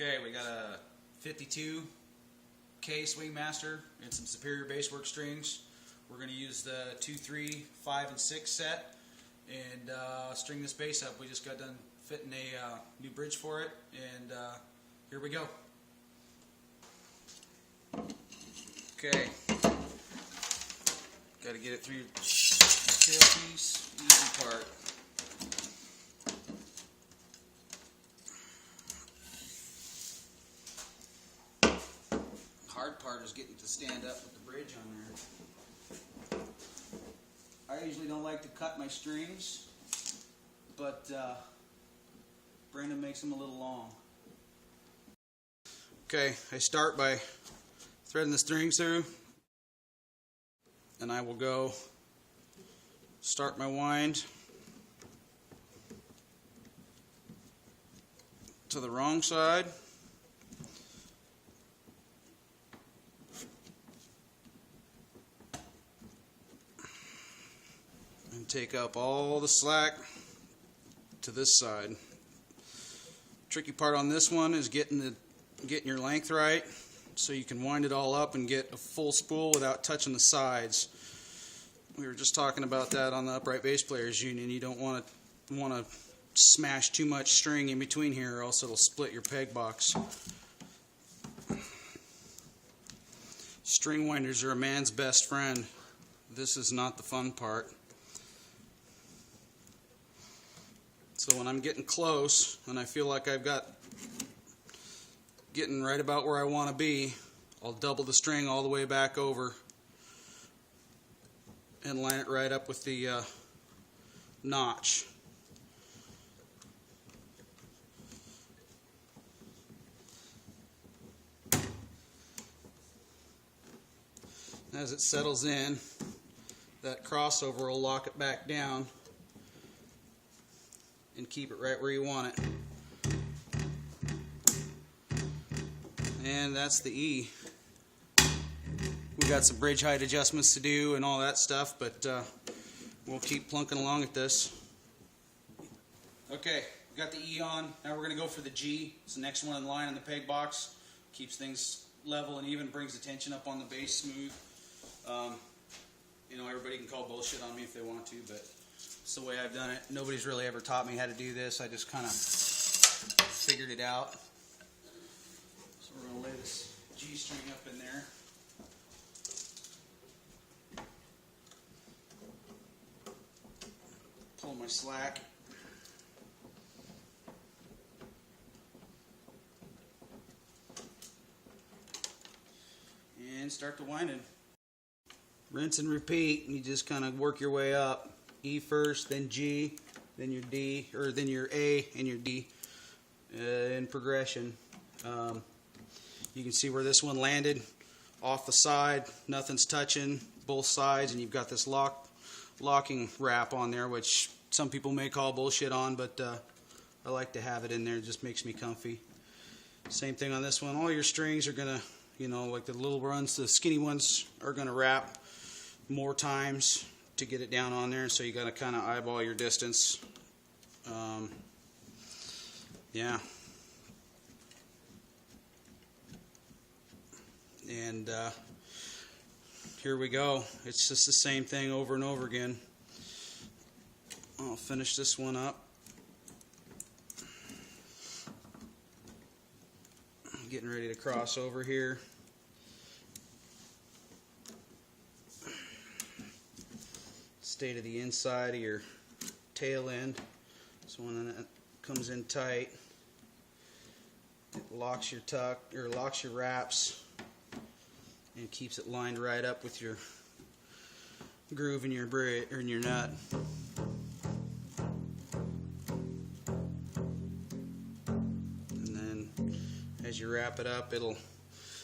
Okay, we got a 52 K Swing Master and some Superior Basswork strings. We're going to use the 2, 3, 5, and 6 set and string this bass up. We just got done fitting a new bridge for it, and here we go. Okay, got to get it through your tailpiece, easy part. Hard part is getting to stand up with the bridge on there. I usually don't like to cut my strings, but Brandon makes them a little long. Okay, I start by threading the strings through, and I will go start my wind to the wrong side. And take up all the slack to this side. Tricky part on this one is getting your length right so you can wind it all up and get a full spool without touching the sides. We were just talking about that on the Upright Bass Players Union. You don't want to smash too much string in between here, or else it'll split your peg box. String winders are a man's best friend. This is not the fun part. So when I'm getting close and I feel like I've getting right about where I want to be, I'll double the string all the way back over and line it right up with the notch. As it settles in, that crossover will lock it back down and keep it right where you want it. And that's the E. We got some bridge height adjustments to do and all that stuff, but we'll keep plunking along at this. Okay, we got the E on. Now we're going to go for the G. It's the next one in line in the peg box. Keeps things level and even, brings the tension up on the bass smooth. You know, everybody can call bullshit on me if they want to, but it's the way I've done it. Nobody's really ever taught me how to do this. I just kind of figured it out. So we're going to lay this G string up in there. Pull my slack. And start to wind it. Rinse and repeat. You just kind of work your way up. E first, then G, then your D, or then your A and your D in progression. You can see where this one landed off the side. Nothing's touching both sides, and you've got this locking wrap on there, which some people may call bullshit on, but I like to have it in there. It just makes me comfy. Same thing on this one. All your strings are gonna, you know, like the little ones, the skinny ones are gonna wrap more times to get it down on there, so you got to kind of eyeball your distance. Yeah. And here we go. It's just the same thing over and over again. I'll finish this one up. I'm getting ready to cross over here. Stay to the inside of your tail end, so when it comes in tight, it locks your tuck, or locks your wraps, and keeps it lined right up with your groove in your bridge or in your nut. And then as you wrap it up, E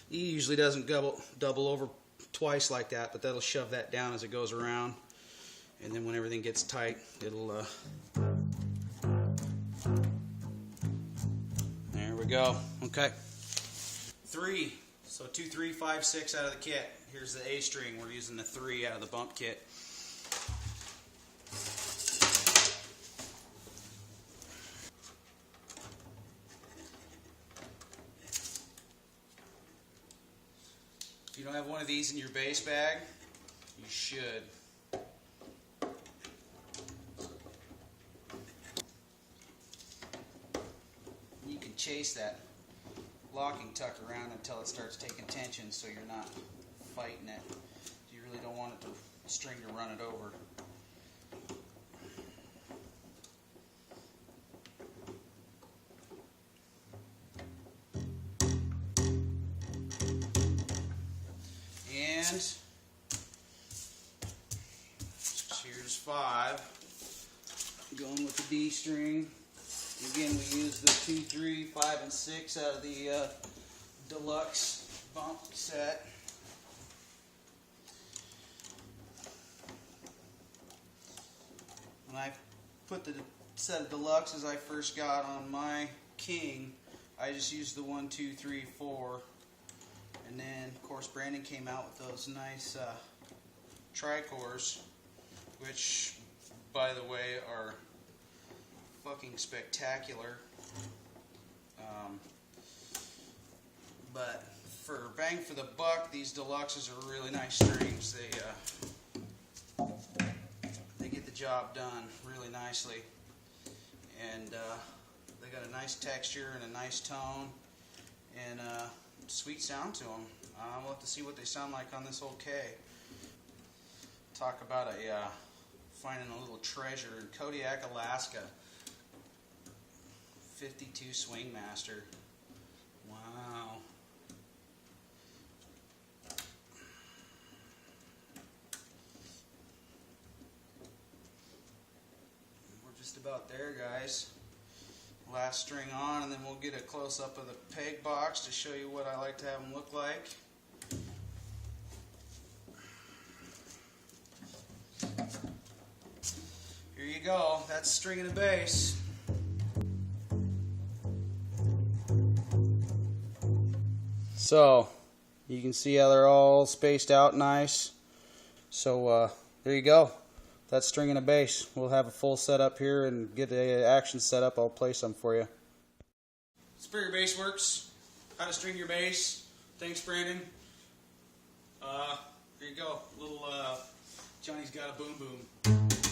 usually doesn't double over twice like that, but that'll shove that down as it goes around. And then when everything gets tight, it'll, there we go. Okay. 3. So 2, 3, 5, 6 out of the kit. Here's the A string. We're using the 3 out of the bump kit. you don't have one of these in your bass bag, you should. You can chase that locking tuck around until it starts taking tension so you're not fighting it. You really don't want it to string to run it over. And here's 5. Going with the D string. Again, we use the 2, 3, 5, and 6 out of the deluxe bump set. When I put the set of deluxes I first got on my King, I just used the 1, 2, 3, 4. And then, of course, Brandon came out with those nice tricores, which, by the way, are fucking spectacular. But for bang for the buck, these deluxes are really nice strings. They get the job done really nicely, and they got a nice texture and a nice tone and a sweet sound to them. We'll have to see what they sound like on this old K. Talk about finding a little treasure in Kodiak, Alaska. 52 Swingmaster. Wow. We're just about there, guys. Last string on, and then we'll get a close-up of the peg box to show you what I like to have them look like. Here you go. That's string and a bass. So, you can see how they're all spaced out nice. So, there you go. That's string and a bass. We'll have a full setup here and get the action set up. I'll play some for you. Superior Bass Works. How to string your bass. Thanks, Brandon. Here you go. Little Johnny's Got a Boom Boom.